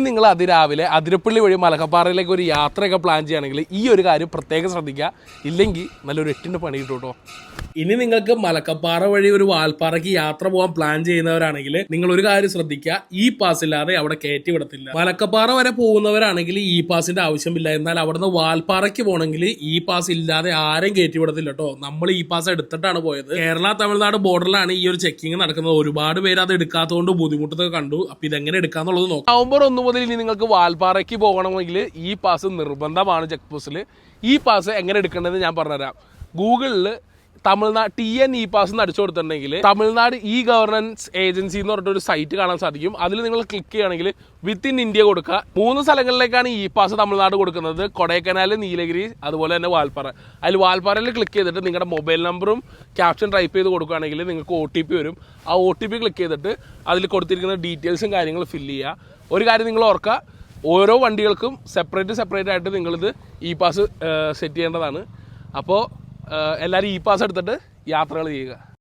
നിങ്ങൾ അതിരാവിലെ അതിരപ്പള്ളി വഴി മലക്കപ്പാറയിലേക്ക് ഒരു യാത്രയൊക്കെ പ്ലാൻ ചെയ്യുകയാണെങ്കിൽ ഈ ഒരു കാര്യം പ്രത്യേകം ശ്രദ്ധിക്കുക. ഇല്ലെങ്കിൽ നല്ലൊരു 8ന്റെ പണി കിട്ടും കേട്ടോ. ഇനി നിങ്ങൾക്ക് മലക്കപ്പാറ വഴി ഒരു വാൽപ്പാറയ്ക്ക് യാത്ര പോകാൻ പ്ലാൻ ചെയ്യുന്നവരാണെങ്കിൽ നിങ്ങൾ ഒരു കാര്യം ശ്രദ്ധിക്കുക, ഈ പാസ് ഇല്ലാതെ അവിടെ കയറ്റി വിടത്തില്ല. മലക്കപ്പാറ വരെ പോകുന്നവരാണെങ്കിൽ ഈ പാസിന്റെ ആവശ്യമില്ല. എന്നാൽ അവിടുന്ന് വാൽപ്പാറയ്ക്ക് പോകണമെങ്കിൽ ഈ പാസ് ഇല്ലാതെ ആരും കയറ്റി വിടത്തില്ല കേട്ടോ. നമ്മൾ ഈ പാസ് എടുത്തിട്ടാണ് പോയത്. കേരള തമിഴ്നാട് ബോർഡറിലാണ് ഈ ഒരു ചെക്കിങ് നടക്കുന്നത്. ഒരുപാട് പേര് അത് എടുക്കാത്തതുകൊണ്ട് ബുദ്ധിമുട്ടൊക്കെ കണ്ടു. അപ്പൊ ഇതെങ്ങനെ എടുക്കാന്നുള്ളത് നോക്കാം. നവംബർ 1 മുതൽ ഇനി നിങ്ങൾക്ക് വാൽപ്പാറയ്ക്ക് പോകണമെങ്കിൽ ഈ പാസ് നിർബന്ധമാണ്. ചെക്ക് പോസ്റ്റിൽ ഈ പാസ് എങ്ങനെ എടുക്കേണ്ടതെന്ന് ഞാൻ പറഞ്ഞുതരാം. ഗൂഗിളിൽ തമിഴ്നാട് TN ഇ പാസ് എന്ന് അടിച്ചു കൊടുത്തിട്ടുണ്ടെങ്കിൽ തമിഴ്നാട് ഇ ഗവർണൻസ് ഏജൻസി എന്ന് പറഞ്ഞിട്ടൊരു സൈറ്റ് കാണാൻ സാധിക്കും. അതിൽ നിങ്ങൾ ക്ലിക്ക് ചെയ്യുകയാണെങ്കിൽ വിത്തിൻ ഇന്ത്യ കൊടുക്കുക. 3 സ്ഥലങ്ങളിലേക്കാണ് ഇ പാസ് തമിഴ്നാട് കൊടുക്കുന്നത്: കൊടൈക്കനാൽ, നീലഗിരി, അതുപോലെ തന്നെ വാൽപ്പാറ. അതിൽ വാൽപ്പാറയിൽ ക്ലിക്ക് ചെയ്തിട്ട് നിങ്ങളുടെ മൊബൈൽ നമ്പറും ക്യാപ്ഷൻ ടൈപ്പ് ചെയ്ത് കൊടുക്കുകയാണെങ്കിൽ നിങ്ങൾക്ക് OTP വരും. ആ OTP ക്ലിക്ക് ചെയ്തിട്ട് അതിൽ കൊടുത്തിരിക്കുന്ന ഡീറ്റെയിൽസും കാര്യങ്ങളും ഫില്ല് ചെയ്യുക. ഒരു കാര്യം നിങ്ങൾ ഓർക്കുക, ഓരോ വണ്ടികൾക്കും സെപ്പറേറ്റ് ആയിട്ട് നിങ്ങളിത് ഇ പാസ് സെറ്റ് ചെയ്യേണ്ടതാണ്. അപ്പോൾ എല്ലാവരും ഇ പാസ് എടുത്തിട്ട് യാത്രകൾ ചെയ്യുക.